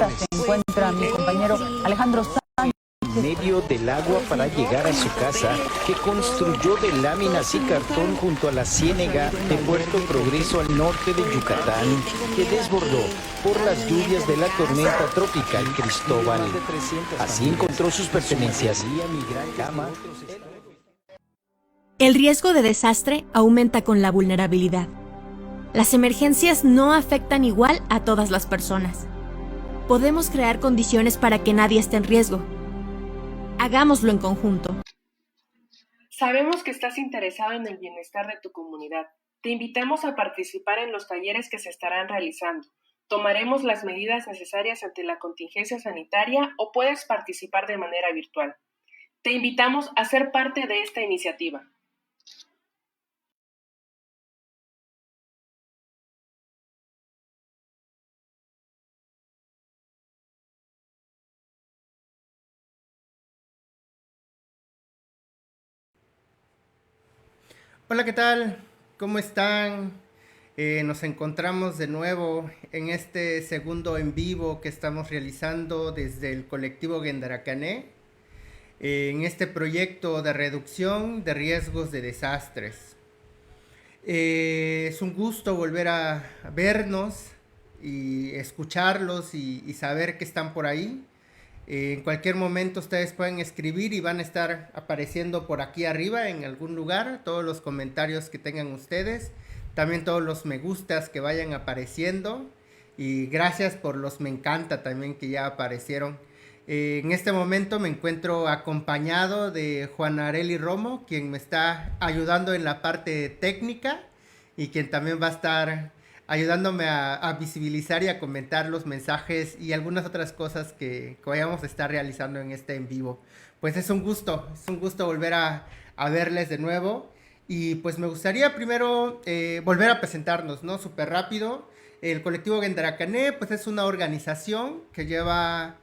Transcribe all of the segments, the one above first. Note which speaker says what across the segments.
Speaker 1: se encuentra mi compañero Alejandro Sánchez.
Speaker 2: En medio del agua para llegar a su casa, que construyó de láminas y cartón junto a la ciénega de Puerto Progreso al norte de Yucatán, que desbordó por las lluvias de la tormenta tropical Cristóbal. Así encontró sus pertenencias y a mi gran cama.
Speaker 3: El riesgo de desastre aumenta con la vulnerabilidad. Las emergencias no afectan igual a todas las personas. Podemos crear condiciones para que nadie esté en riesgo. Hagámoslo en conjunto.
Speaker 4: Sabemos que estás interesado en el bienestar de tu comunidad. Te invitamos a participar en los talleres que se estarán realizando. Tomaremos las medidas necesarias ante la contingencia sanitaria o puedes participar de manera virtual. Te invitamos a ser parte de esta iniciativa.
Speaker 5: Hola, ¿qué tal? ¿Cómo están? Nos encontramos de nuevo en este segundo en vivo que estamos realizando desde el colectivo Guendaracané, en este proyecto de reducción de riesgos de desastres. Es un gusto volver a vernos y escucharlos y saber que están por ahí. En cualquier momento ustedes pueden escribir y van a estar apareciendo por aquí arriba en algún lugar todos los comentarios que tengan ustedes, también todos los me gustas que vayan apareciendo y gracias por los me encanta también que ya aparecieron. En este momento me encuentro acompañado de Juan Areli Romo, quien me está ayudando en la parte técnica y quien también va a estar ayudándome a visibilizar y a comentar los mensajes y algunas otras cosas que vayamos a estar realizando en este en vivo. Pues es un gusto volver a verles de nuevo y pues me gustaría primero volver a presentarnos, ¿no? Súper rápido. El colectivo Guendaracané pues es una organización que lleva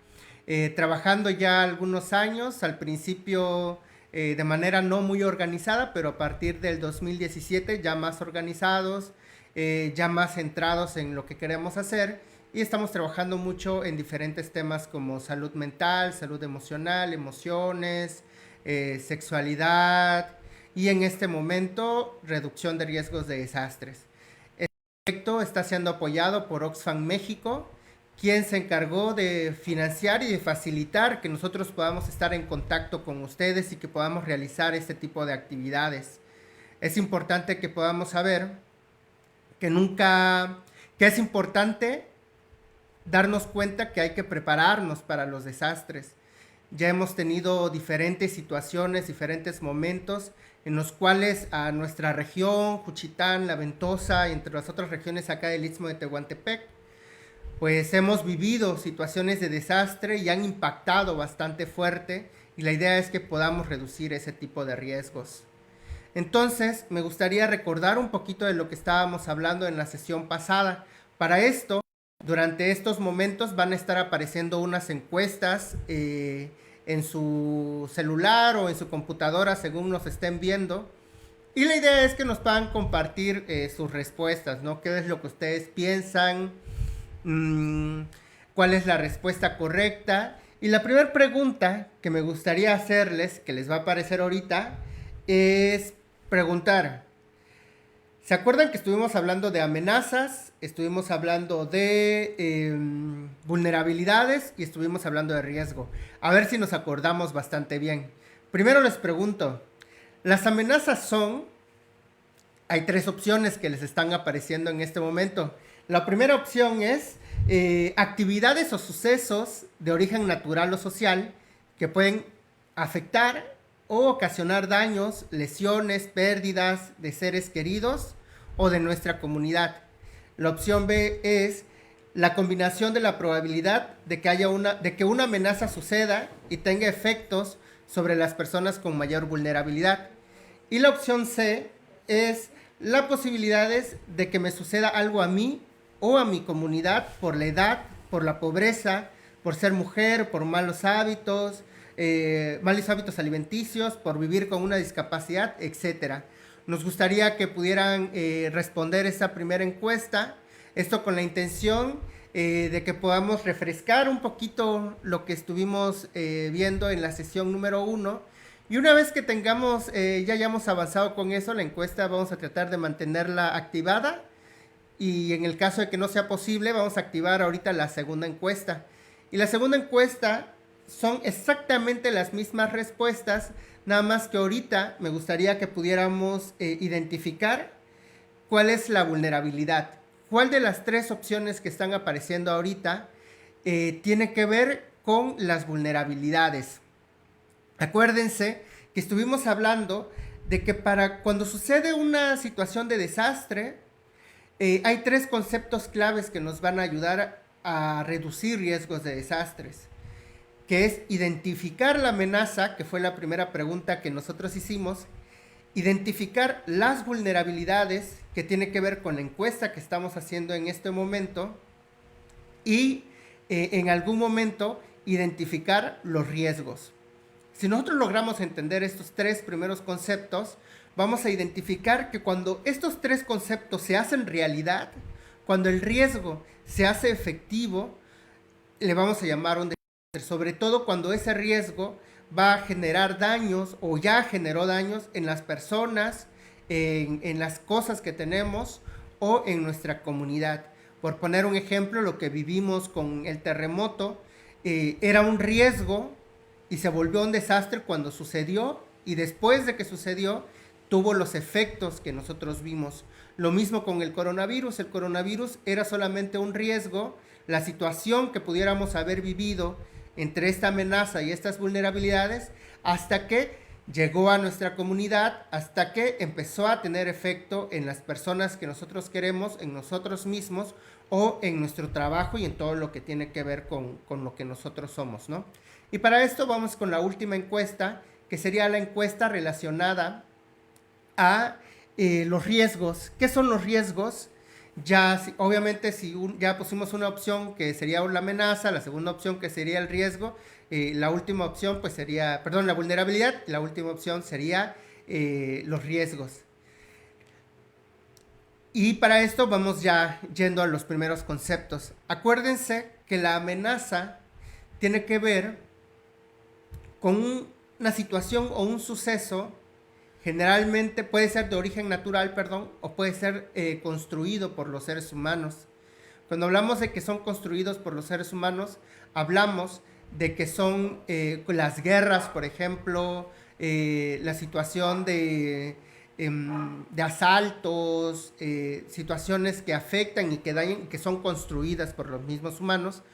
Speaker 5: trabajando ya algunos años, al principio de manera no muy organizada, pero a partir del 2017 ya más organizados, ya más centrados en lo que queremos hacer y estamos trabajando mucho en diferentes temas como salud mental, salud emocional, emociones, sexualidad y en este momento reducción de riesgos de desastres. El proyecto está siendo apoyado por Oxfam México, quien se encargó de financiar y de facilitar que nosotros podamos estar en contacto con ustedes y que podamos realizar este tipo de actividades. Es importante que podamos saber que es importante darnos cuenta que hay que prepararnos para los desastres. Ya hemos tenido diferentes situaciones, diferentes momentos en los cuales a nuestra región, Juchitán, La Ventosa, entre las otras regiones acá del Istmo de Tehuantepec, pues hemos vivido situaciones de desastre y han impactado bastante fuerte y la idea es que podamos reducir ese tipo de riesgos. Entonces, me gustaría recordar un poquito de lo que estábamos hablando en la sesión pasada. Para esto, durante estos momentos van a estar apareciendo unas encuestas en su celular o en su computadora, según nos estén viendo. Y la idea es que nos puedan compartir sus respuestas, ¿no? ¿Qué es lo que ustedes piensan? ¿Cuál es la respuesta correcta? Y la primera pregunta que me gustaría hacerles, que les va a aparecer ahorita, es preguntar, ¿se acuerdan que estuvimos hablando de amenazas? Estuvimos hablando de vulnerabilidades y estuvimos hablando de riesgo. A ver si nos acordamos bastante bien. Primero les pregunto, las amenazas hay tres opciones que les están apareciendo en este momento. La primera opción es actividades o sucesos de origen natural o social que pueden afectar o ocasionar daños, lesiones, pérdidas de seres queridos o de nuestra comunidad. La opción B es la combinación de la probabilidad de que una amenaza suceda y tenga efectos sobre las personas con mayor vulnerabilidad. Y la opción C es las posibilidades de que me suceda algo a mí o a mi comunidad por la edad, por la pobreza, por ser mujer, por malos hábitos alimenticios, por vivir con una discapacidad, etc. Nos gustaría que pudieran responder esta primera encuesta, esto con la intención de que podamos refrescar un poquito lo que estuvimos viendo en la sesión número 1. Y una vez que tengamos, ya hayamos avanzado con eso, la encuesta vamos a tratar de mantenerla activada. Y en el caso de que no sea posible, vamos a activar ahorita la segunda encuesta. Y la segunda encuesta son exactamente las mismas respuestas, nada más que ahorita me gustaría que pudiéramos identificar cuál es la vulnerabilidad. ¿Cuál de las 3 opciones que están apareciendo ahorita tiene que ver con las vulnerabilidades? Acuérdense que estuvimos hablando de que para cuando sucede una situación de desastre, hay 3 conceptos claves que nos van a ayudar a reducir riesgos de desastres, que es identificar la amenaza, que fue la primera pregunta que nosotros hicimos, identificar las vulnerabilidades, que tiene que ver con la encuesta que estamos haciendo en este momento, y en algún momento identificar los riesgos. Si nosotros logramos entender estos 3 primeros conceptos, vamos a identificar que cuando estos 3 conceptos se hacen realidad, cuando el riesgo se hace efectivo, le vamos a llamar un desastre, sobre todo cuando ese riesgo va a generar daños o ya generó daños en las personas, en las cosas que tenemos o en nuestra comunidad. Por poner un ejemplo, lo que vivimos con el terremoto era un riesgo y se volvió un desastre cuando sucedió, y después de que sucedió tuvo los efectos que nosotros vimos. Lo mismo con el coronavirus. El coronavirus era solamente un riesgo, la situación que pudiéramos haber vivido entre esta amenaza y estas vulnerabilidades, hasta que llegó a nuestra comunidad, hasta que empezó a tener efecto en las personas que nosotros queremos, en nosotros mismos o en nuestro trabajo y en todo lo que tiene que ver con lo que nosotros somos, ¿no? Y para esto vamos con la última encuesta, que sería la encuesta relacionada a los riesgos. ¿Qué son los riesgos? Ya, obviamente, ya pusimos una opción que sería la amenaza, la segunda opción que sería el riesgo, la última opción pues sería, perdón, la vulnerabilidad, la última opción sería los riesgos. Y para esto vamos ya yendo a los primeros conceptos. Acuérdense que la amenaza tiene que ver con una situación o un suceso. Generalmente puede ser de origen natural, o puede ser construido por los seres humanos. Cuando hablamos de que son construidos por los seres humanos, hablamos de que son las guerras, por ejemplo, la situación de asaltos, situaciones que afectan y que dañan, que son construidas por los mismos humanos,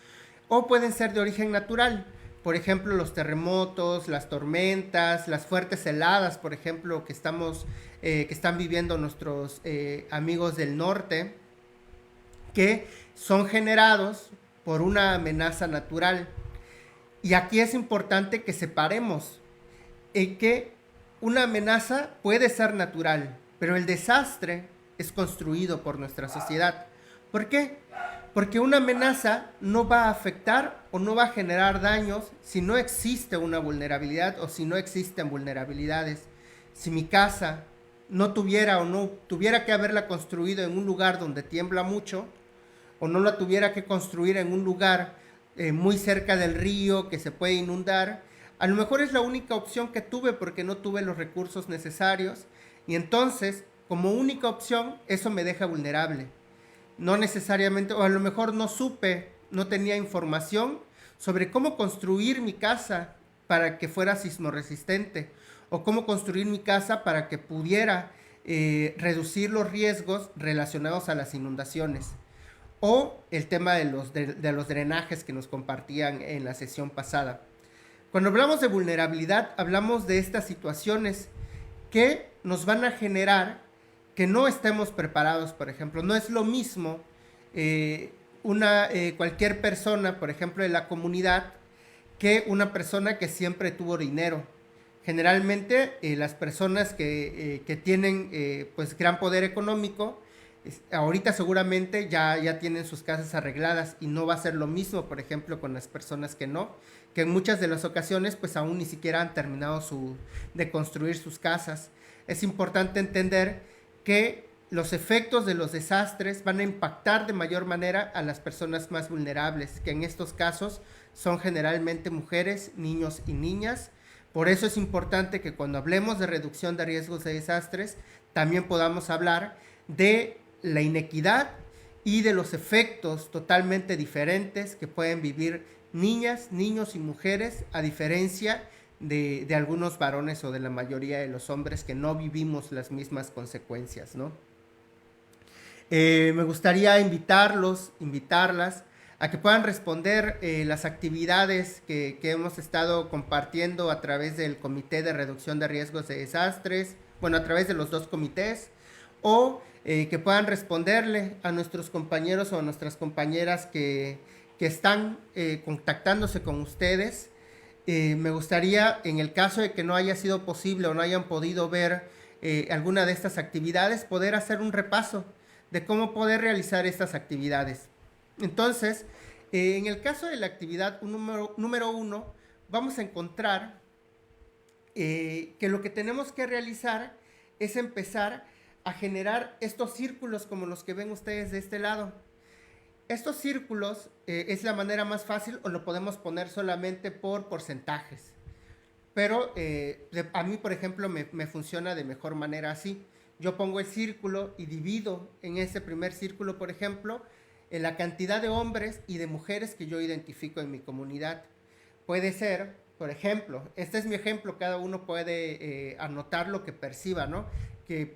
Speaker 5: o pueden ser de origen natural. Por ejemplo, los terremotos, las tormentas, las fuertes heladas, por ejemplo, que están viviendo nuestros amigos del norte, que son generados por una amenaza natural. Y aquí es importante que separemos que una amenaza puede ser natural, pero el desastre es construido por nuestra sociedad. ¿Por qué? Porque una amenaza no va a afectar o no va a generar daños si no existe una vulnerabilidad o si no existen vulnerabilidades. Si mi casa no tuviera o no tuviera que haberla construido en un lugar donde tiembla mucho, o no la tuviera que construir en un lugar muy cerca del río que se puede inundar, a lo mejor es la única opción que tuve porque no tuve los recursos necesarios, y entonces como única opción eso me deja vulnerable. No necesariamente, o a lo mejor no tenía información sobre cómo construir mi casa para que fuera sismorresistente, o cómo construir mi casa para que pudiera reducir los riesgos relacionados a las inundaciones, o el tema de los drenajes que nos compartían en la sesión pasada. Cuando hablamos de vulnerabilidad, hablamos de estas situaciones que nos van a generar que no estemos preparados. Por ejemplo, no es lo mismo cualquier persona, por ejemplo, de la comunidad, que una persona que siempre tuvo dinero. Generalmente las personas que tienen pues gran poder económico, ahorita seguramente ya tienen sus casas arregladas, y no va a ser lo mismo, por ejemplo, con las personas que no, que en muchas de las ocasiones pues aún ni siquiera han terminado de construir sus casas. Es importante entender que los efectos de los desastres van a impactar de mayor manera a las personas más vulnerables, que en estos casos son generalmente mujeres, niños y niñas. Por eso es importante que cuando hablemos de reducción de riesgos de desastres, también podamos hablar de la inequidad y de los efectos totalmente diferentes que pueden vivir niñas, niños y mujeres, a diferencia de algunos varones o de la mayoría de los hombres que no vivimos las mismas consecuencias, ¿no? Me gustaría invitarlas a que puedan responder las actividades que hemos estado compartiendo a través del Comité de Reducción de Riesgos de Desastres, bueno, a través de los dos comités, o que puedan responderle a nuestros compañeros o a nuestras compañeras que están contactándose con ustedes. Me gustaría, en el caso de que no haya sido posible o no hayan podido ver alguna de estas actividades, poder hacer un repaso de cómo poder realizar estas actividades. Entonces, en el caso de la actividad número 1, vamos a encontrar que lo que tenemos que realizar es empezar a generar estos círculos como los que ven ustedes de este lado. Estos círculos es la manera más fácil, o lo podemos poner solamente por porcentajes. Pero a mí, por ejemplo, me funciona de mejor manera así. Yo pongo el círculo y divido en ese primer círculo, por ejemplo, en la cantidad de hombres y de mujeres que yo identifico en mi comunidad. Puede ser, por ejemplo, este es mi ejemplo, cada uno puede anotar lo que perciba, ¿no? Que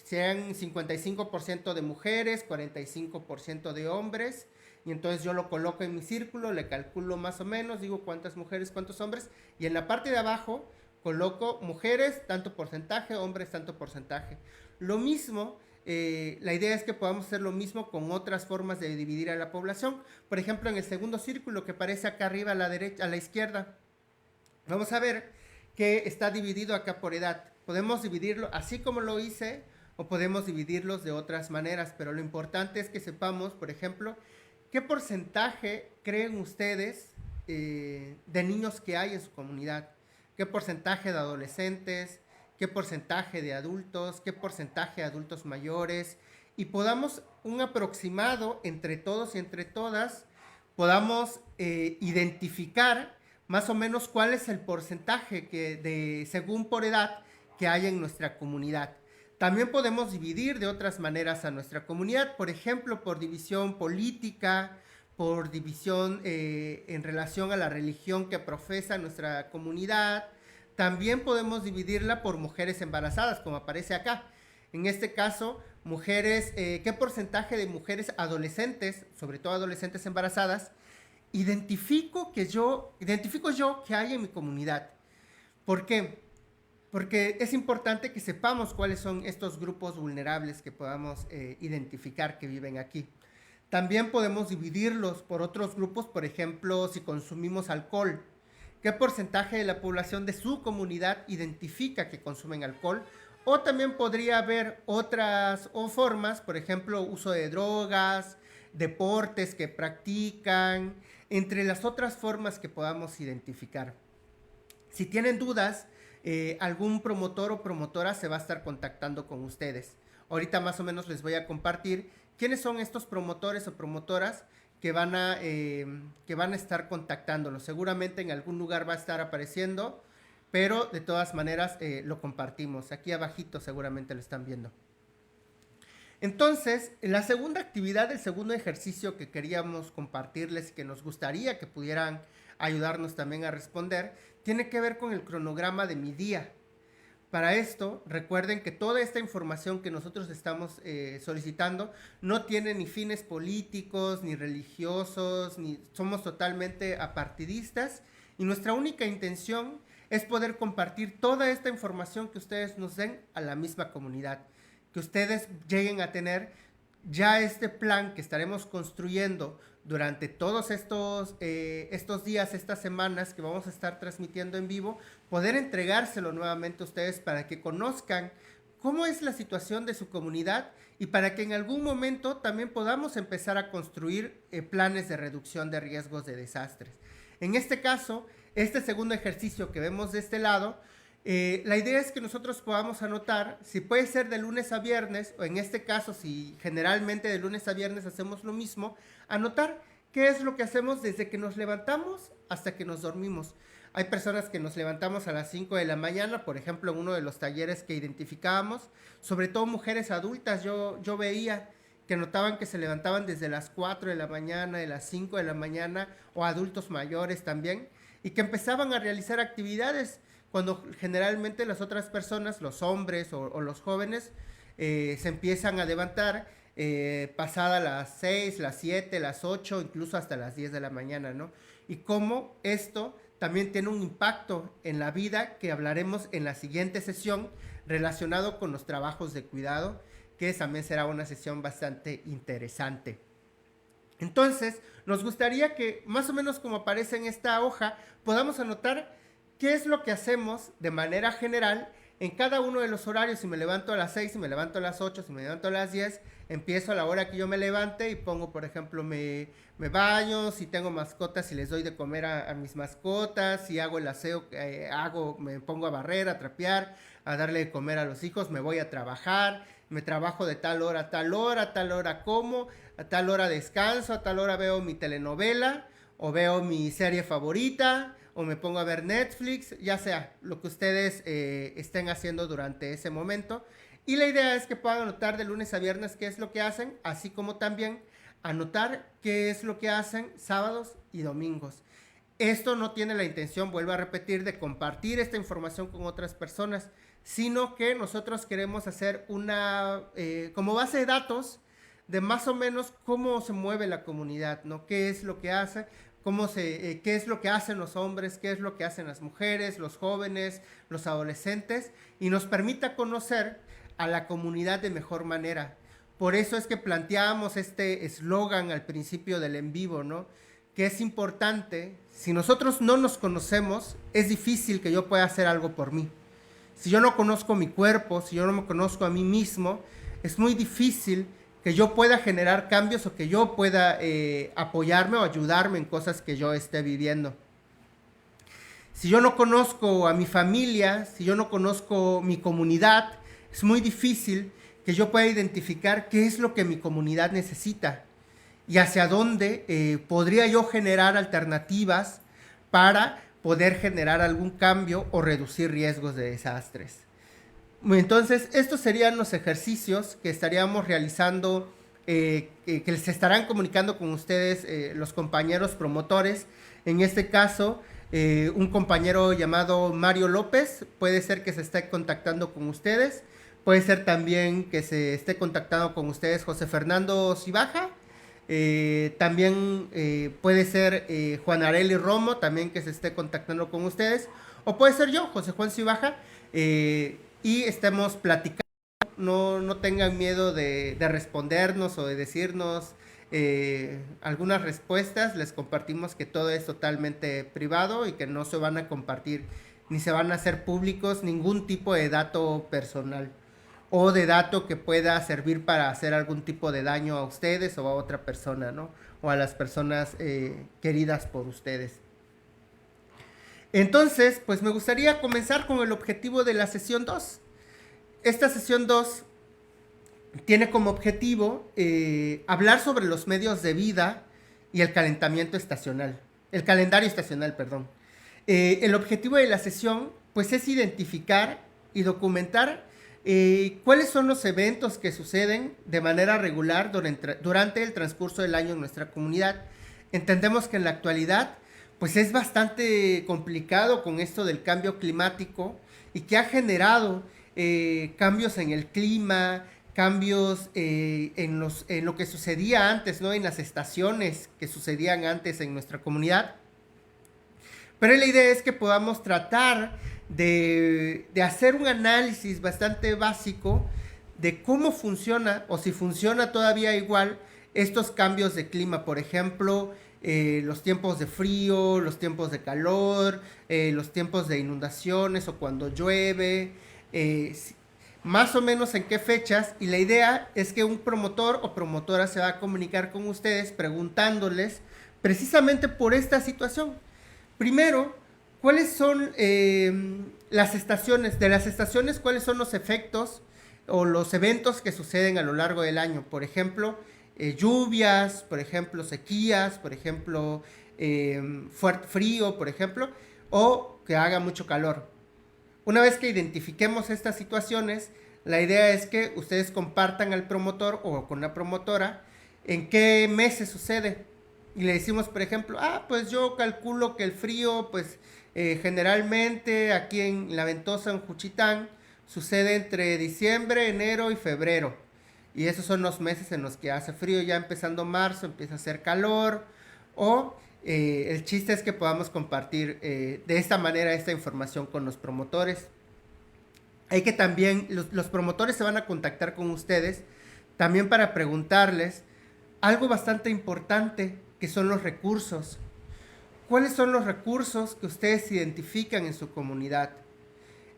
Speaker 5: sean 55% de mujeres, 45% de hombres, y entonces yo lo coloco en mi círculo, le calculo más o menos, digo cuántas mujeres, cuántos hombres, y en la parte de abajo coloco mujeres, tanto porcentaje, hombres, tanto porcentaje. Lo mismo, la idea es que podamos hacer lo mismo con otras formas de dividir a la población. Por ejemplo, en el segundo círculo que aparece acá arriba a la derecha, a la izquierda, vamos a ver que está dividido acá por edad. Podemos dividirlo así como lo hice, o podemos dividirlos de otras maneras, pero lo importante es que sepamos, por ejemplo, qué porcentaje creen ustedes de niños que hay en su comunidad, qué porcentaje de adolescentes, qué porcentaje de adultos, qué porcentaje de adultos mayores, y podamos un aproximado entre todos y entre todas, podamos identificar más o menos cuál es el porcentaje según por edad que hay en nuestra comunidad. También podemos dividir de otras maneras a nuestra comunidad, por ejemplo, por división política, por división en relación a la religión que profesa nuestra comunidad. También podemos dividirla por mujeres embarazadas, como aparece acá. En este caso, mujeres, ¿qué porcentaje de mujeres adolescentes, sobre todo adolescentes embarazadas, identifico yo que hay en mi comunidad? ¿Por qué? Porque es importante que sepamos cuáles son estos grupos vulnerables que podamos identificar que viven aquí. También podemos dividirlos por otros grupos, por ejemplo, si consumimos alcohol. ¿Qué porcentaje de la población de su comunidad identifica que consumen alcohol? O también podría haber otras formas, por ejemplo, uso de drogas, deportes que practican, entre las otras formas que podamos identificar. Si tienen dudas, algún promotor o promotora se va a estar contactando con ustedes. Ahorita más o menos les voy a compartir quiénes son estos promotores o promotoras que van a estar contactándolos. Seguramente en algún lugar va a estar apareciendo, pero de todas maneras lo compartimos. Aquí abajito seguramente lo están viendo. Entonces, la segunda actividad, el segundo ejercicio que queríamos compartirles y que nos gustaría que pudieran ayudarnos también a responder, tiene que ver con el cronograma de mi día. Para esto, recuerden que toda esta información que nosotros estamos solicitando no tiene ni fines políticos, ni religiosos, ni somos totalmente apartidistas, y nuestra única intención es poder compartir toda esta información que ustedes nos den a la misma comunidad, que ustedes lleguen a tener ya este plan que estaremos construyendo durante todos estos días, estas semanas que vamos a estar transmitiendo en vivo, poder entregárselo nuevamente a ustedes para que conozcan cómo es la situación de su comunidad y para que en algún momento también podamos empezar a construir planes de reducción de riesgos de desastres. En este caso, este segundo ejercicio que vemos de este lado, La idea es que nosotros podamos anotar, si puede ser de lunes a viernes, o en este caso, si generalmente de lunes a viernes hacemos lo mismo, anotar qué es lo que hacemos desde que nos levantamos hasta que nos dormimos. Hay personas que nos levantamos a las 5 de la mañana, por ejemplo, en uno de los talleres que identificábamos, sobre todo mujeres adultas, yo veía que notaban que se levantaban desde las 4 de la mañana, de las 5 de la mañana, o adultos mayores también, y que empezaban a realizar actividades cuando generalmente las otras personas, los hombres o los jóvenes, se empiezan a levantar pasada las 6, las 7, las 8, incluso hasta las 10 de la mañana, ¿no? Y cómo esto también tiene un impacto en la vida, que hablaremos en la siguiente sesión, relacionado con los trabajos de cuidado, que también será una sesión bastante interesante. Entonces, nos gustaría que, más o menos como aparece en esta hoja, podamos anotar qué es lo que hacemos de manera general en cada uno de los horarios. Si me levanto a las 6, si me levanto a las 8, si me levanto a las 10, empiezo a la hora que yo me levante y pongo, por ejemplo, me baño, si tengo mascotas, si les doy de comer a mis mascotas, si hago el aseo, me pongo a barrer, a trapear, a darle de comer a los hijos, me voy a trabajar, me trabajo de tal hora a tal hora, a tal hora como, a tal hora descanso, a tal hora veo mi telenovela o veo mi serie favorita, o me pongo a ver Netflix, ya sea lo que ustedes estén haciendo durante ese momento. Y la idea es que puedan anotar de lunes a viernes qué es lo que hacen, así como también anotar qué es lo que hacen sábados y domingos. Esto no tiene la intención, vuelvo a repetir, de compartir esta información con otras personas, sino que nosotros queremos hacer una, como base de datos, de más o menos cómo se mueve la comunidad, ¿no? ¿Qué es lo que hace? Qué es lo que hacen los hombres, qué es lo que hacen las mujeres, los jóvenes, los adolescentes, y nos permita conocer a la comunidad de mejor manera. Por eso es que planteamos este eslogan al principio del en vivo, ¿no? Que es importante, si nosotros no nos conocemos, es difícil que yo pueda hacer algo por mí. Si yo no conozco mi cuerpo, si yo no me conozco a mí mismo, es muy difícil que yo pueda generar cambios o que yo pueda apoyarme o ayudarme en cosas que yo esté viviendo. Si yo no conozco a mi familia, si yo no conozco mi comunidad, es muy difícil que yo pueda identificar qué es lo que mi comunidad necesita y hacia dónde podría yo generar alternativas para poder generar algún cambio o reducir riesgos de desastres. Entonces, estos serían los ejercicios que estaríamos realizando, que se estarán comunicando con ustedes los compañeros promotores. En este caso, un compañero llamado Mario López puede ser que se esté contactando con ustedes. Puede ser también que se esté contactando con ustedes José Fernando Cibaja. También puede ser Juan Areli Romo, también que se esté contactando con ustedes. O puede ser yo, José Juan Cibaja, y estemos platicando. No tengan miedo de respondernos o de decirnos algunas respuestas. Les compartimos que todo es totalmente privado y que no se van a compartir ni se van a hacer públicos ningún tipo de dato personal o de dato que pueda servir para hacer algún tipo de daño a ustedes o a otra persona, ¿no? O a las personas queridas por ustedes. Entonces, pues me gustaría comenzar con el objetivo de la sesión 2. Esta sesión 2 tiene como objetivo hablar sobre los medios de vida y el calentamiento estacional. El calendario estacional, perdón. El objetivo de la sesión, pues, es identificar y documentar cuáles son los eventos que suceden de manera regular durante el transcurso del año en nuestra comunidad. Entendemos que en la actualidad, pues, es bastante complicado con esto del cambio climático y que ha generado cambios en el clima, cambios en lo que sucedía antes, ¿no? En las estaciones que sucedían antes en nuestra comunidad. Pero la idea es que podamos tratar de hacer un análisis bastante básico de cómo funciona o si funciona todavía igual estos cambios de clima. Por ejemplo, los tiempos de frío, los tiempos de calor, los tiempos de inundaciones o cuando llueve, más o menos en qué fechas. Y la idea es que un promotor o promotora se va a comunicar con ustedes preguntándoles precisamente por esta situación. Primero, ¿Cuáles son las estaciones? De las estaciones, ¿cuáles son los efectos o los eventos que suceden a lo largo del año? Por ejemplo, lluvias, por ejemplo, sequías, por ejemplo, fuerte frío, por ejemplo, o que haga mucho calor. Una vez que identifiquemos estas situaciones, la idea es que ustedes compartan al promotor o con la promotora en qué meses sucede. Y le decimos, por ejemplo, pues yo calculo que el frío, pues generalmente aquí en La Ventosa, en Juchitán, sucede entre diciembre, enero y febrero. Y esos son los meses en los que hace frío. Ya empezando marzo empieza a hacer calor. O el chiste es que podamos compartir de esta manera esta información con los promotores. Hay que también, los promotores se van a contactar con ustedes también para preguntarles algo bastante importante, que son los recursos. ¿Cuáles son los recursos que ustedes identifican en su comunidad?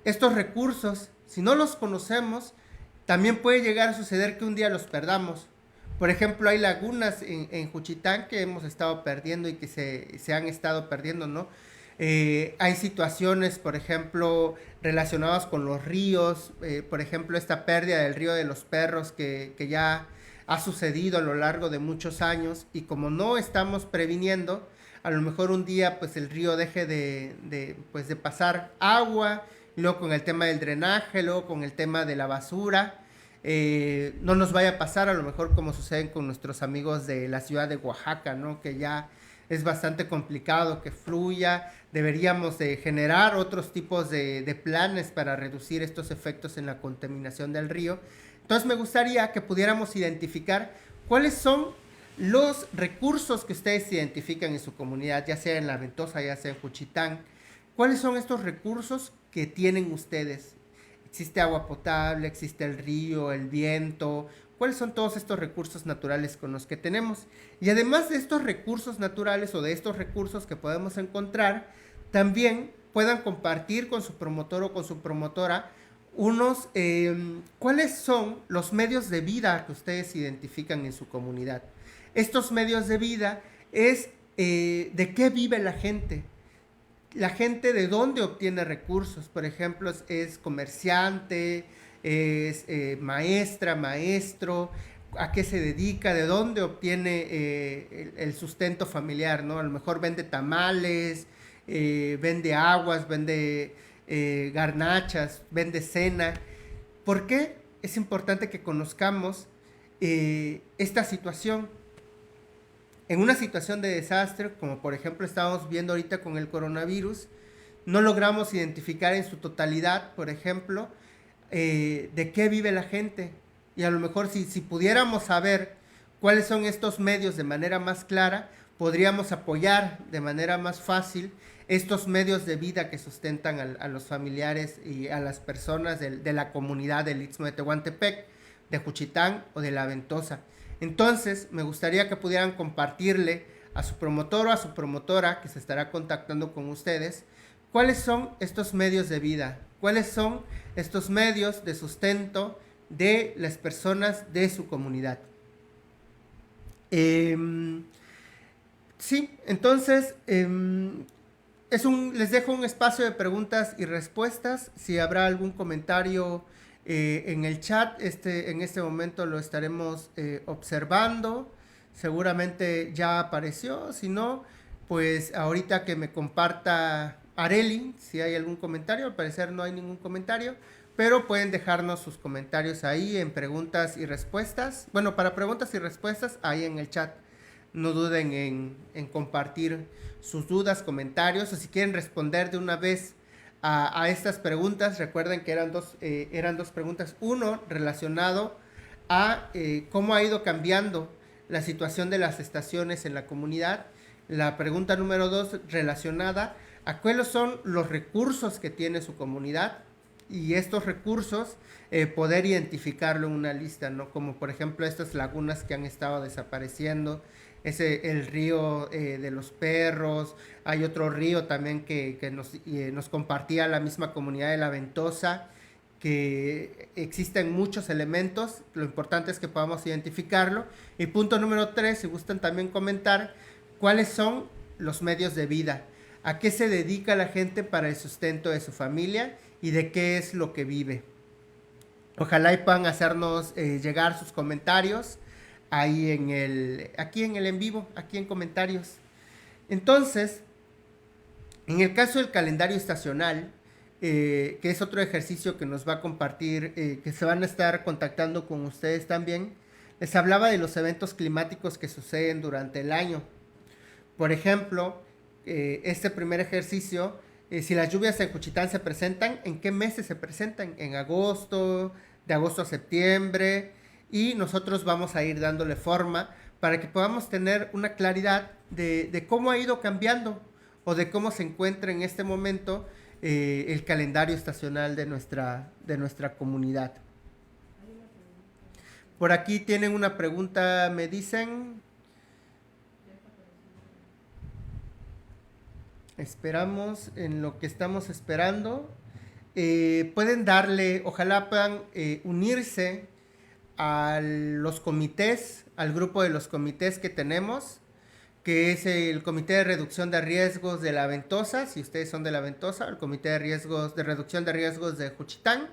Speaker 5: Estos recursos, si no los conocemos, también puede llegar a suceder que un día los perdamos. Por ejemplo, hay lagunas en Juchitán que hemos estado perdiendo y que se han estado perdiendo, ¿no? Hay situaciones, por ejemplo, relacionadas con los ríos, por ejemplo, esta pérdida del río de los Perros que ya ha sucedido a lo largo de muchos años, y como no estamos previniendo, a lo mejor un día pues el río deje de pasar agua, y luego con el tema del drenaje, luego con el tema de la basura, no nos vaya a pasar a lo mejor como sucede con nuestros amigos de la ciudad de Oaxaca, ¿no? Que ya es bastante complicado que fluya. Deberíamos de generar otros tipos de planes para reducir estos efectos en la contaminación del río. Entonces me gustaría que pudiéramos identificar cuáles son los recursos que ustedes identifican en su comunidad, ya sea en La Ventosa, ya sea en Juchitán. ¿Cuáles son estos recursos que tienen ustedes? ¿Existe agua potable? ¿Existe el río, el viento? ¿Cuáles son todos estos recursos naturales con los que tenemos? Y además de estos recursos naturales o de estos recursos que podemos encontrar, también puedan compartir con su promotor o con su promotora cuáles son los medios de vida que ustedes identifican en su comunidad. Estos medios de vida es de qué vive la gente. La gente de dónde obtiene recursos. Por ejemplo, es comerciante, es maestra, maestro, a qué se dedica, de dónde obtiene el sustento familiar, ¿no? A lo mejor vende tamales, vende aguas, vende garnachas, vende cena. ¿Por qué? Es importante que conozcamos esta situación. En una situación de desastre, como por ejemplo estamos viendo ahorita con el coronavirus, no logramos identificar en su totalidad, por ejemplo, de qué vive la gente. Y a lo mejor si pudiéramos saber cuáles son estos medios de manera más clara, podríamos apoyar de manera más fácil estos medios de vida que sustentan a los familiares y a las personas de la comunidad del Istmo de Tehuantepec, de Juchitán o de La Ventosa. Entonces, me gustaría que pudieran compartirle a su promotor o a su promotora que se estará contactando con ustedes, cuáles son estos medios de vida, cuáles son estos medios de sustento de las personas de su comunidad. Sí, entonces, les dejo un espacio de preguntas y respuestas. Si habrá algún comentario en el chat, en este momento lo estaremos observando. Seguramente ya apareció. Si no, pues ahorita que me comparta Areli, si hay algún comentario. Al parecer no hay ningún comentario, pero pueden dejarnos sus comentarios ahí en preguntas y respuestas. Bueno, para preguntas y respuestas, ahí en el chat. No duden en compartir sus dudas, comentarios, o si quieren responder de una vez a estas preguntas. Recuerden que eran dos preguntas. Uno, relacionado a cómo ha ido cambiando la situación de las estaciones en la comunidad. La pregunta número 2, relacionada a cuáles son los recursos que tiene su comunidad, y estos recursos poder identificarlo en una lista, ¿no? Como por ejemplo estas lagunas que han estado desapareciendo, el río de los Perros. Hay otro río también que nos compartía la misma comunidad de La Ventosa, que existen muchos elementos. Lo importante es que podamos identificarlo. Y punto número 3, si gustan también comentar cuáles son los medios de vida. a qué se dedica la gente para el sustento de su familia y de qué es lo que vive. Ojalá y puedan hacernos llegar sus comentarios ahí aquí en el en vivo, aquí en comentarios. Entonces, en el caso del calendario estacional, que es otro ejercicio que nos va a compartir, que se van a estar contactando con ustedes también, les hablaba de los eventos climáticos que suceden durante el año. Por ejemplo, este primer ejercicio, si las lluvias en Juchitán se presentan, ¿en qué meses se presentan? En agosto, de agosto a septiembre, y nosotros vamos a ir dándole forma para que podamos tener una claridad de cómo ha ido cambiando o de cómo se encuentra en este momento el calendario estacional de nuestra comunidad. Por aquí tienen una pregunta, me dicen. Esperamos en lo que estamos esperando. Pueden darle, ojalá puedan unirse a los comités, al grupo de los comités que tenemos, que es el Comité de Reducción de Riesgos de La Ventosa, si ustedes son de La Ventosa, el Comité de Reducción de Riesgos de Juchitán,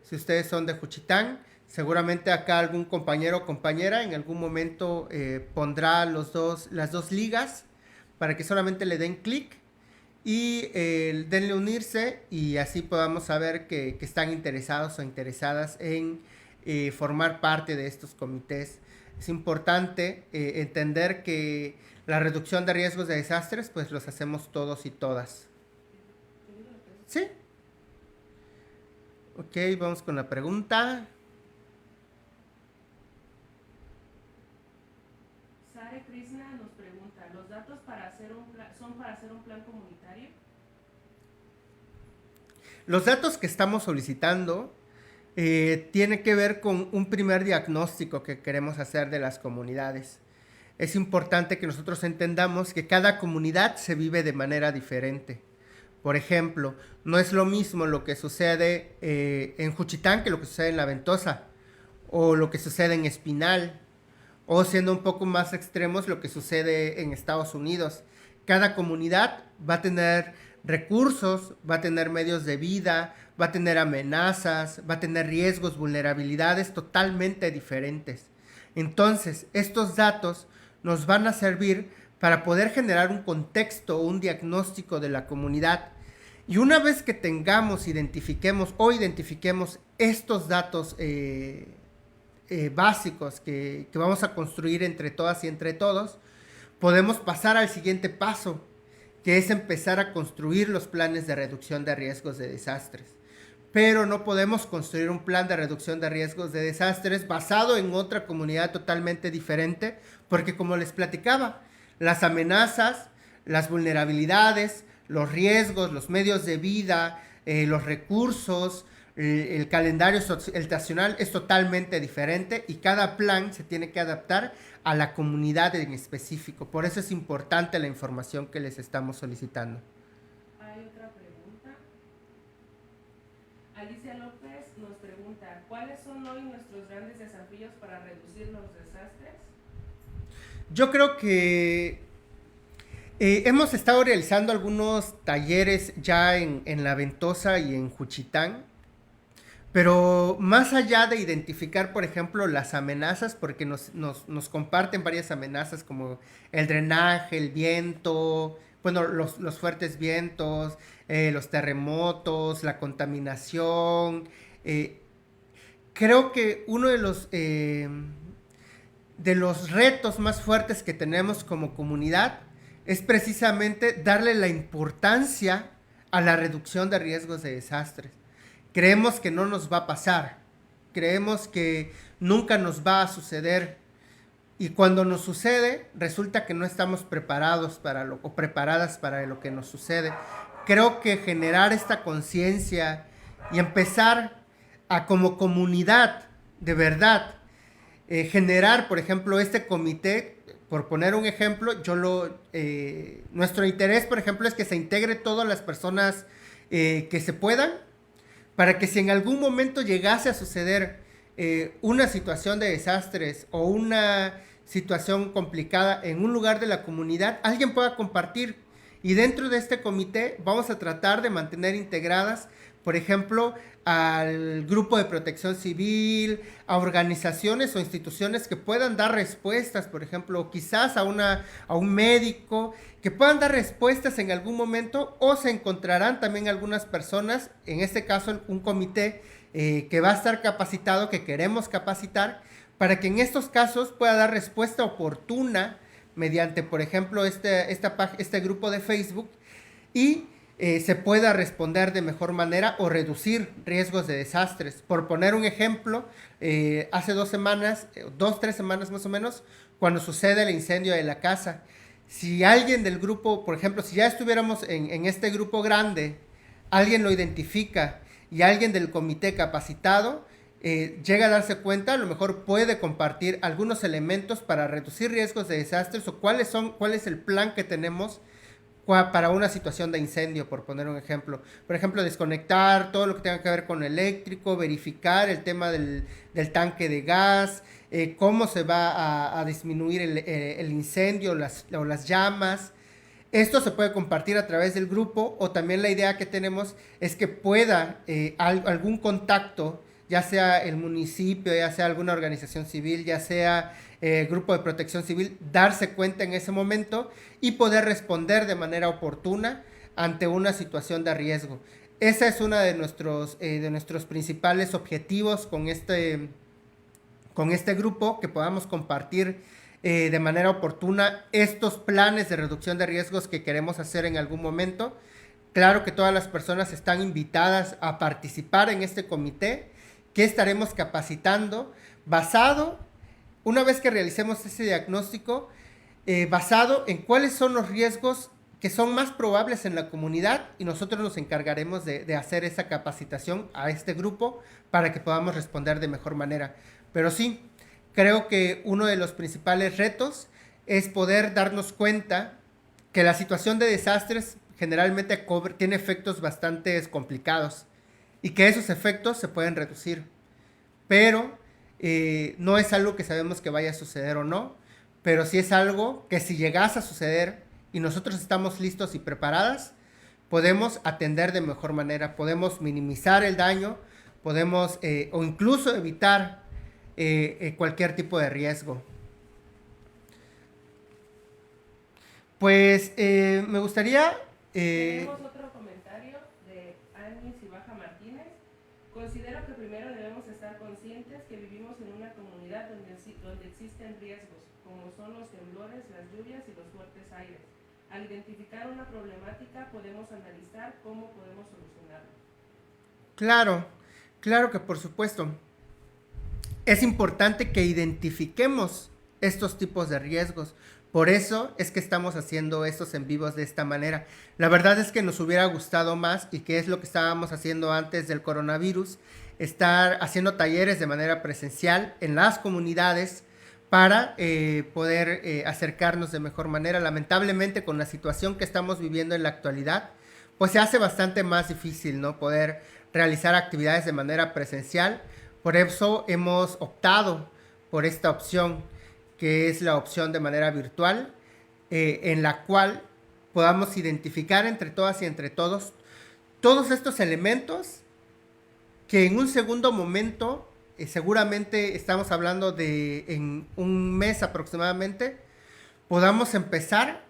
Speaker 5: si ustedes son de Juchitán. Seguramente acá algún compañero o compañera en algún momento pondrá las dos ligas para que solamente le den clic y denle unirse y así podamos saber que están interesados o interesadas en formar parte de estos comités. Es importante entender que la reducción de riesgos de desastres pues los hacemos todos y todas. ¿Sí? Ok, vamos con la pregunta.
Speaker 4: Sare Krishna nos pregunta, ¿los datos son para hacer un plan comunitario?
Speaker 5: Los datos que estamos solicitando tiene que ver con un primer diagnóstico que queremos hacer de las comunidades. Es importante que nosotros entendamos que cada comunidad se vive de manera diferente. Por ejemplo, no es lo mismo lo que sucede en Juchitán que lo que sucede en La Ventosa, o lo que sucede en Espinal, o siendo un poco más extremos lo que sucede en Estados Unidos. Cada comunidad va a tener recursos, va a tener medios de vida, va a tener amenazas, va a tener riesgos, vulnerabilidades totalmente diferentes. Entonces, estos datos nos van a servir para poder generar un contexto o un diagnóstico de la comunidad. Y una vez que identifiquemos estos datos básicos que vamos a construir entre todas y entre todos, podemos pasar al siguiente paso, que es empezar a construir los planes de reducción de riesgos de desastres. Pero no podemos construir un plan de reducción de riesgos de desastres basado en otra comunidad totalmente diferente, porque como les platicaba, las amenazas, las vulnerabilidades, los riesgos, los medios de vida, los recursos, el calendario estacional es totalmente diferente y cada plan se tiene que adaptar a la comunidad en específico. Por eso es importante la información que les estamos solicitando.
Speaker 4: Hay otra pregunta. Alicia López nos pregunta, ¿cuáles son hoy nuestros grandes desafíos para reducir los desastres?
Speaker 5: Yo creo que hemos estado realizando algunos talleres ya en La Ventosa y en Juchitán, pero más allá de identificar, por ejemplo, las amenazas, porque nos comparten varias amenazas como el drenaje, el viento, bueno, los fuertes vientos, los terremotos, la contaminación. Creo que uno de los retos más fuertes que tenemos como comunidad es precisamente darle la importancia a la reducción de riesgos de desastres. Creemos que no nos va a pasar, creemos que nunca nos va a suceder y cuando nos sucede resulta que no estamos preparadas para lo que nos sucede. Creo que generar esta conciencia y empezar a como comunidad de verdad generar, por ejemplo, este comité, por poner un ejemplo, nuestro interés, por ejemplo, es que se integre todas las personas que se puedan, para que si en algún momento llegase a suceder una situación de desastres o una situación complicada en un lugar de la comunidad, alguien pueda compartir Y dentro de este comité vamos a tratar de mantener integradas, por ejemplo, al grupo de protección civil, a organizaciones o instituciones que puedan dar respuestas, por ejemplo, quizás a un médico, que puedan dar respuestas en algún momento, o se encontrarán también algunas personas, en este caso un comité que va a estar capacitado, que queremos capacitar, para que en estos casos pueda dar respuesta oportuna mediante, por ejemplo, este grupo de Facebook, y se pueda responder de mejor manera o reducir riesgos de desastres. Por poner un ejemplo, hace 2 semanas, 3 semanas más o menos, cuando sucede el incendio de la casa, si alguien del grupo, por ejemplo, si ya estuviéramos en este grupo grande, alguien lo identifica y alguien del comité capacitado llega a darse cuenta, a lo mejor puede compartir algunos elementos para reducir riesgos de desastres, o cuál es el plan que tenemos para una situación de incendio, por poner un ejemplo. Por ejemplo, desconectar todo lo que tenga que ver con eléctrico, verificar el tema del tanque de gas, cómo se va a disminuir el incendio o las llamas. Esto se puede compartir a través del grupo, o también la idea que tenemos es que pueda algún contacto, ya sea el municipio, ya sea alguna organización civil, ya sea grupo de protección civil, darse cuenta en ese momento y poder responder de manera oportuna ante una situación de riesgo. Ese es uno de nuestros principales objetivos con este grupo, que podamos compartir de manera oportuna estos planes de reducción de riesgos que queremos hacer en algún momento. Claro que todas las personas están invitadas a participar en este comité, que estaremos capacitando una vez que realicemos ese diagnóstico, basado en cuáles son los riesgos que son más probables en la comunidad, y nosotros nos encargaremos de hacer esa capacitación a este grupo para que podamos responder de mejor manera. Pero sí, creo que uno de los principales retos es poder darnos cuenta que la situación de desastres generalmente tiene efectos bastante complicados, y que esos efectos se pueden reducir, pero no es algo que sabemos que vaya a suceder o no, pero sí es algo que, si llegase a suceder y nosotros estamos listos y preparadas, podemos atender de mejor manera, podemos minimizar el daño, podemos o incluso evitar cualquier tipo de riesgo. Pues me gustaría...
Speaker 4: Tenemos otro comentario de Ani Cibaja Martínez. Considero que primero debemos estar conscientes que vivimos en una comunidad donde existen riesgos, como son los temblores, las lluvias y los fuertes aires. Al identificar una problemática, podemos analizar cómo podemos solucionarla.
Speaker 5: Claro que por supuesto. Es importante que identifiquemos estos tipos de riesgos. Por eso es que estamos haciendo estos en vivos de esta manera. La verdad es que nos hubiera gustado más, y que es lo que estábamos haciendo antes del coronavirus, estar haciendo talleres de manera presencial en las comunidades para poder acercarnos de mejor manera. Lamentablemente, con la situación que estamos viviendo en la actualidad, pues se hace bastante más difícil, ¿no?, poder realizar actividades de manera presencial. Por eso hemos optado por esta opción, que es la opción de manera virtual, en la cual podamos identificar entre todas y entre todos estos elementos que en un segundo momento, seguramente estamos hablando de en un mes aproximadamente, podamos empezar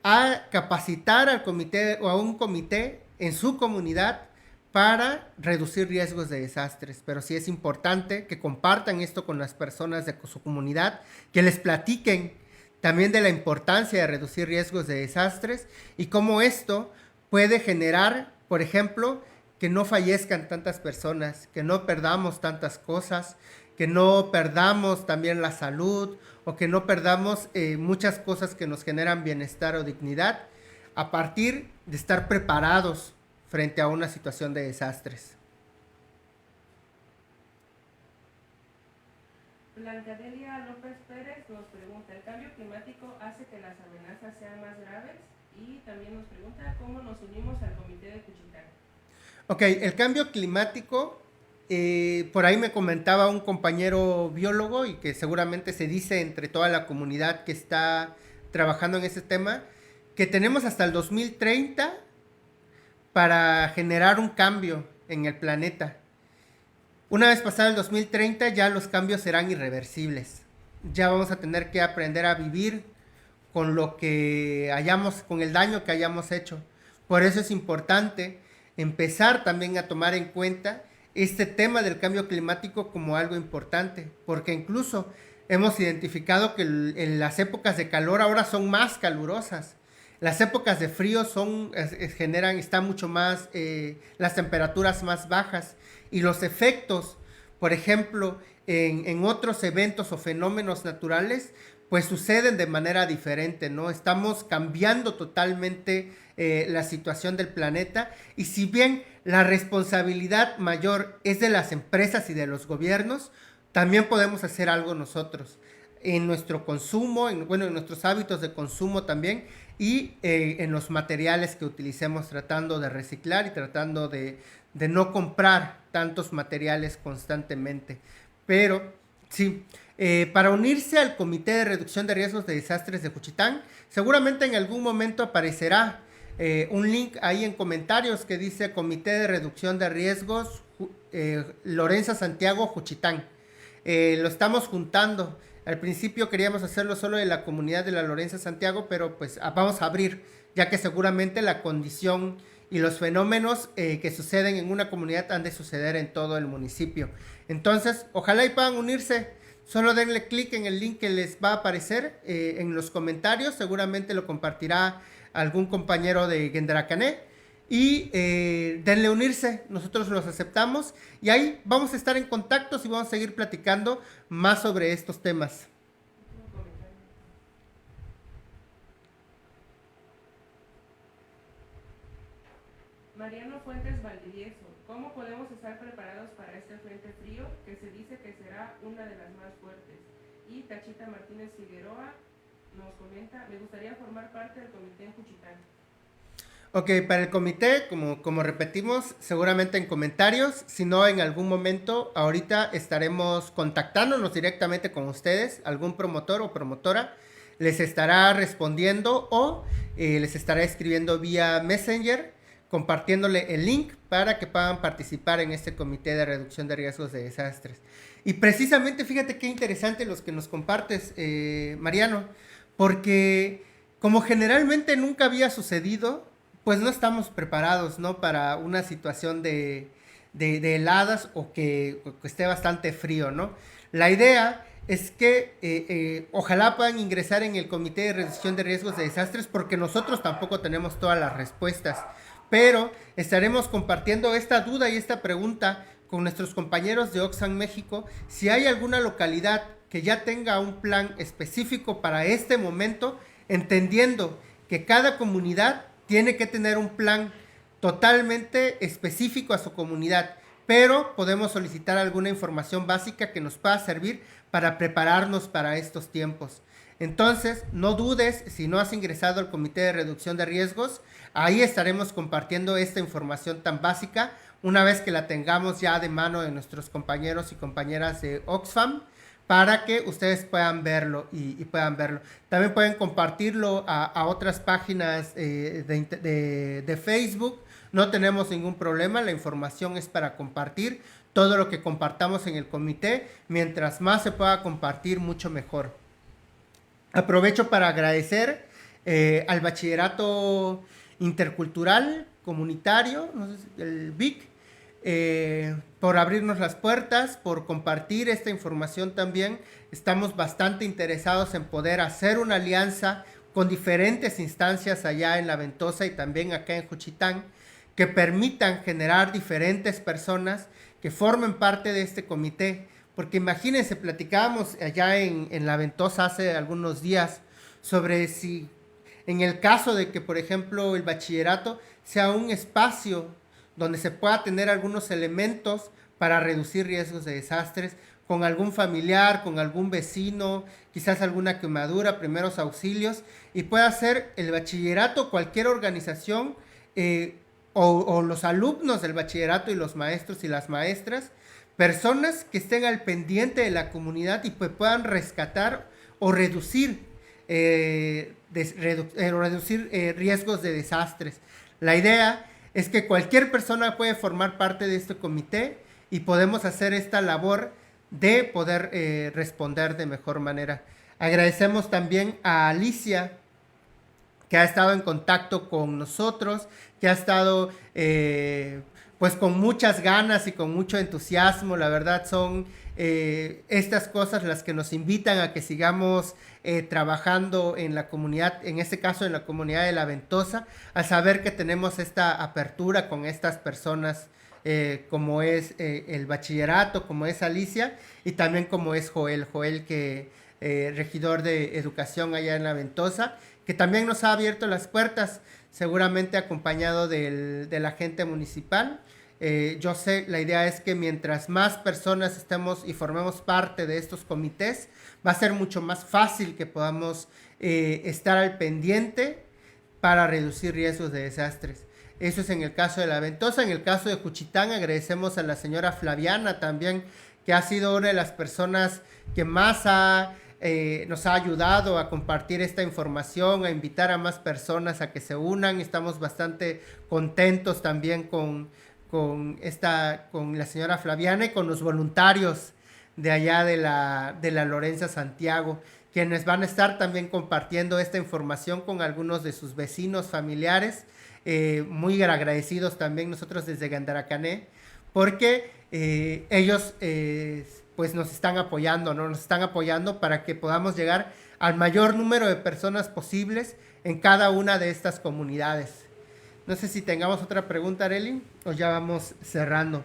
Speaker 5: a capacitar al comité o a un comité en su comunidad para reducir riesgos de desastres. Pero sí es importante que compartan esto con las personas de su comunidad, que les platiquen también de la importancia de reducir riesgos de desastres y cómo esto puede generar, por ejemplo, que no fallezcan tantas personas, que no perdamos tantas cosas, que no perdamos también la salud, o que no perdamos muchas cosas que nos generan bienestar o dignidad, a partir de estar preparados frente a una situación de desastres.
Speaker 4: Blancadelia López Pérez nos pregunta, ¿el cambio climático hace que las amenazas sean más graves? Y también nos pregunta cómo nos unimos al comité de Cuchitán.
Speaker 5: Ok, el cambio climático, por ahí me comentaba un compañero biólogo, y que seguramente se dice entre toda la comunidad que está trabajando en ese tema, que tenemos hasta el 2030 para generar un cambio en el planeta. Una vez pasado el 2030 ya los cambios serán irreversibles. Ya vamos a tener que aprender a vivir con lo que con el daño que hayamos hecho. Por eso es importante empezar también a tomar en cuenta este tema del cambio climático como algo importante, porque incluso hemos identificado que las épocas de calor ahora son más calurosas. Las épocas de frío están mucho más, las temperaturas más bajas, y los efectos, por ejemplo, en otros eventos o fenómenos naturales, pues suceden de manera diferente, ¿no? Estamos cambiando totalmente la situación del planeta, y si bien la responsabilidad mayor es de las empresas y de los gobiernos, también podemos hacer algo nosotros en nuestro consumo, en nuestros hábitos de consumo también, y en los materiales que utilicemos, tratando de reciclar y tratando de no comprar tantos materiales constantemente. Pero sí, para unirse al Comité de Reducción de Riesgos de Desastres de Juchitán, seguramente en algún momento aparecerá un link ahí en comentarios que dice Comité de Reducción de Riesgos Lorenza Santiago Juchitán. Lo estamos juntando. Al principio queríamos hacerlo solo de la comunidad de la Lorenza Santiago, pero pues vamos a abrir, ya que seguramente la condición y los fenómenos que suceden en una comunidad han de suceder en todo el municipio. Entonces, ojalá y puedan unirse. Solo denle clic en el link que les va a aparecer en los comentarios. Seguramente lo compartirá algún compañero de Genderacané. Y denle unirse, nosotros los aceptamos. Y ahí vamos a estar en contacto y vamos a seguir platicando más sobre estos temas.
Speaker 4: Mariano Fuentes Valdivieso, ¿cómo podemos estar preparados para este frente frío que se dice que será una de las más fuertes? Y Tachita Martínez Figueroa nos comenta, me gustaría formar parte del comité en Juchitán.
Speaker 5: Ok, para el comité, como repetimos, seguramente en comentarios, si no en algún momento, ahorita estaremos contactándonos directamente con ustedes, algún promotor o promotora les estará respondiendo o les estará escribiendo vía Messenger, compartiéndole el link para que puedan participar en este comité de reducción de riesgos de desastres. Y precisamente, fíjate qué interesante los que nos compartes, Mariano, porque como generalmente nunca había sucedido, pues no estamos preparados, ¿no? Para una situación de heladas o que esté bastante frío, ¿no? La idea es que ojalá puedan ingresar en el Comité de Reducción de Riesgos de Desastres, porque nosotros tampoco tenemos todas las respuestas, pero estaremos compartiendo esta duda y esta pregunta con nuestros compañeros de Oxfam México, si hay alguna localidad que ya tenga un plan específico para este momento, entendiendo que cada comunidad tiene que tener un plan totalmente específico a su comunidad, pero podemos solicitar alguna información básica que nos pueda servir para prepararnos para estos tiempos. Entonces, no dudes, si no has ingresado al Comité de Reducción de Riesgos, ahí estaremos compartiendo esta información tan básica una vez que la tengamos ya de mano de nuestros compañeros y compañeras de Oxfam, para que ustedes puedan verlo y puedan verlo. También pueden compartirlo a otras páginas de Facebook. No tenemos ningún problema, la información es para compartir. Todo lo que compartamos en el comité, mientras más se pueda compartir, mucho mejor. Aprovecho para agradecer al Bachillerato Intercultural Comunitario, no sé, el BIC, por abrirnos las puertas, por compartir esta información también. Estamos bastante interesados en poder hacer una alianza con diferentes instancias allá en La Ventosa y también acá en Juchitán, que permitan generar diferentes personas que formen parte de este comité. Porque imagínense, platicábamos allá en La Ventosa hace algunos días sobre si en el caso de que, por ejemplo, el bachillerato sea un espacio donde se pueda tener algunos elementos para reducir riesgos de desastres, con algún familiar, con algún vecino, quizás alguna quemadura, primeros auxilios, y pueda ser el bachillerato, cualquier organización, o los alumnos del bachillerato y los maestros y las maestras, personas que estén al pendiente de la comunidad y pues puedan rescatar o reducir reducir riesgos de desastres. La idea es que cualquier persona puede formar parte de este comité y podemos hacer esta labor de poder responder de mejor manera. Agradecemos también a Alicia, que ha estado en contacto con nosotros, que ha estado pues con muchas ganas y con mucho entusiasmo. La verdad son estas cosas las que nos invitan a que sigamos trabajando en la comunidad, en este caso en la comunidad de La Ventosa, al saber que tenemos esta apertura con estas personas como es el bachillerato, como es Alicia y también como es Joel que regidor de educación allá en La Ventosa, que también nos ha abierto las puertas, seguramente acompañado del agente municipal. Yo sé, la idea es que mientras más personas estemos y formemos parte de estos comités, va a ser mucho más fácil que podamos estar al pendiente para reducir riesgos de desastres. Eso es en el caso de La Ventosa. En el caso de Juchitán, agradecemos a la señora Flaviana también, que ha sido una de las personas que más nos ha ayudado a compartir esta información, a invitar a más personas a que se unan. Estamos bastante contentos también con la señora Flaviana y con los voluntarios de allá de la Lorenza Santiago, quienes van a estar también compartiendo esta información con algunos de sus vecinos, familiares. Muy agradecidos también nosotros desde Gandaracané, porque ellos pues nos están apoyando, ¿no? Nos están apoyando para que podamos llegar al mayor número de personas posibles en cada una de estas comunidades. No sé si tengamos otra pregunta, Arely, o ya vamos cerrando.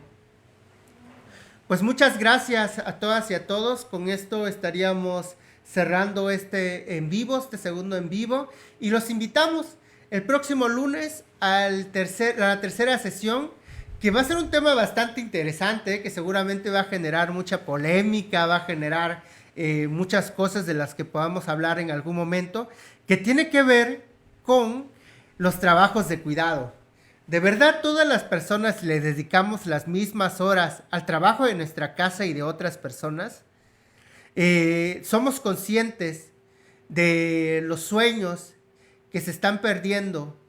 Speaker 5: Pues muchas gracias a todas y a todos. Con esto estaríamos cerrando este en vivo, este segundo en vivo, y los invitamos el próximo lunes a la tercera sesión, que va a ser un tema bastante interesante, que seguramente va a generar mucha polémica, va a generar muchas cosas de las que podamos hablar en algún momento, que tiene que ver con los trabajos de cuidado. ¿De verdad todas las personas le dedicamos las mismas horas al trabajo de nuestra casa y de otras personas? ¿Somos conscientes de los sueños que se están perdiendo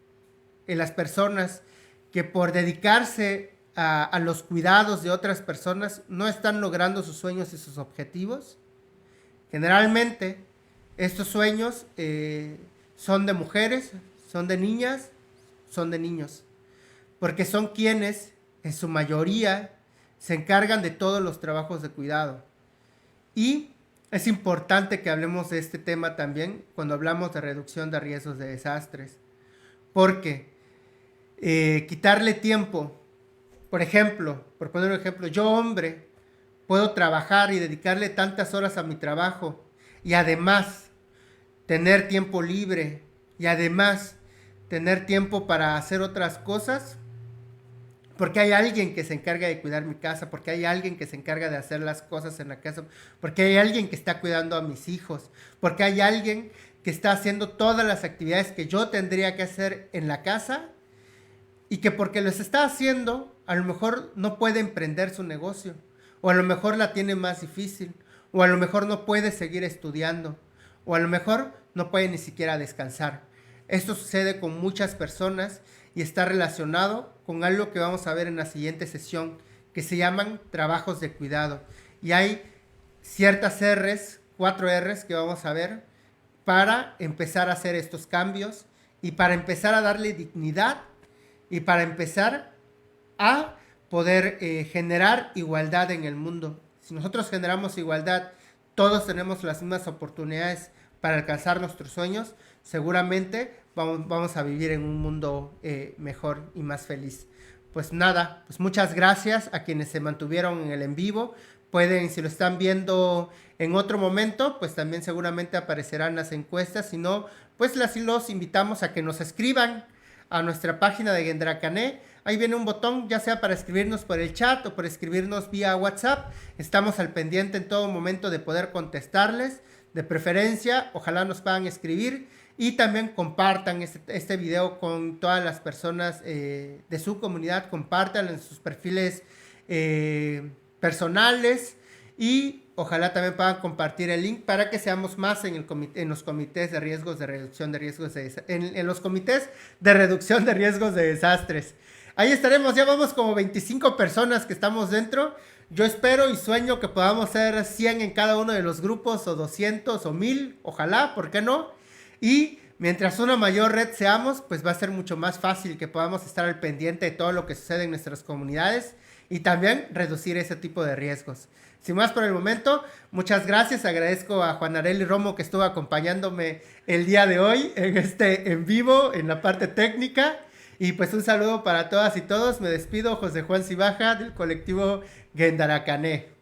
Speaker 5: en las personas que por dedicarse a los cuidados de otras personas no están logrando sus sueños y sus objetivos? Generalmente estos sueños son de mujeres, son de niñas, son de niños, porque son quienes en su mayoría se encargan de todos los trabajos de cuidado. Y es importante que hablemos de este tema también cuando hablamos de reducción de riesgos de desastres, porque quitarle tiempo, por ejemplo, por poner un ejemplo, yo hombre puedo trabajar y dedicarle tantas horas a mi trabajo y además tener tiempo libre y además tener tiempo para hacer otras cosas, porque hay alguien que se encarga de cuidar mi casa, porque hay alguien que se encarga de hacer las cosas en la casa, porque hay alguien que está cuidando a mis hijos, porque hay alguien que está haciendo todas las actividades que yo tendría que hacer en la casa, y que porque los está haciendo, a lo mejor no puede emprender su negocio, o a lo mejor la tiene más difícil, o a lo mejor no puede seguir estudiando, o a lo mejor no puede ni siquiera descansar. Esto sucede con muchas personas y está relacionado con algo que vamos a ver en la siguiente sesión, que se llaman trabajos de cuidado. Y hay ciertas R's, 4 R's que vamos a ver para empezar a hacer estos cambios y para empezar a darle dignidad y para empezar a poder generar igualdad en el mundo. Si nosotros generamos igualdad, todos tenemos las mismas oportunidades para alcanzar nuestros sueños, seguramente vamos a vivir en un mundo mejor y más feliz. Pues nada, pues muchas gracias a quienes se mantuvieron en el en vivo. Pueden, si lo están viendo en otro momento, pues también seguramente aparecerán las encuestas. Si no, pues los invitamos a que nos escriban a nuestra página de Gendracané. Ahí viene un botón, ya sea para escribirnos por el chat o por escribirnos vía WhatsApp. Estamos al pendiente en todo momento de poder contestarles. De preferencia, ojalá nos puedan escribir y también compartan este video con todas las personas de su comunidad. Compártanlo en sus perfiles personales y ojalá también puedan compartir el link para que seamos más en los comités de riesgos de reducción de riesgos en los comités de reducción de riesgos de desastres. Ahí estaremos, ya vamos como 25 personas que estamos dentro. Yo espero y sueño que podamos ser 100 en cada uno de los grupos, o 200 o 1000, ojalá, ¿por qué no? Y mientras una mayor red seamos, pues va a ser mucho más fácil que podamos estar al pendiente de todo lo que sucede en nuestras comunidades y también reducir ese tipo de riesgos. Sin más por el momento, muchas gracias. Agradezco a Juan Arely Romo que estuvo acompañándome el día de hoy en vivo, en la parte técnica. Y pues un saludo para todas y todos. Me despido, José Juan Cibaja, del colectivo Guendaracané.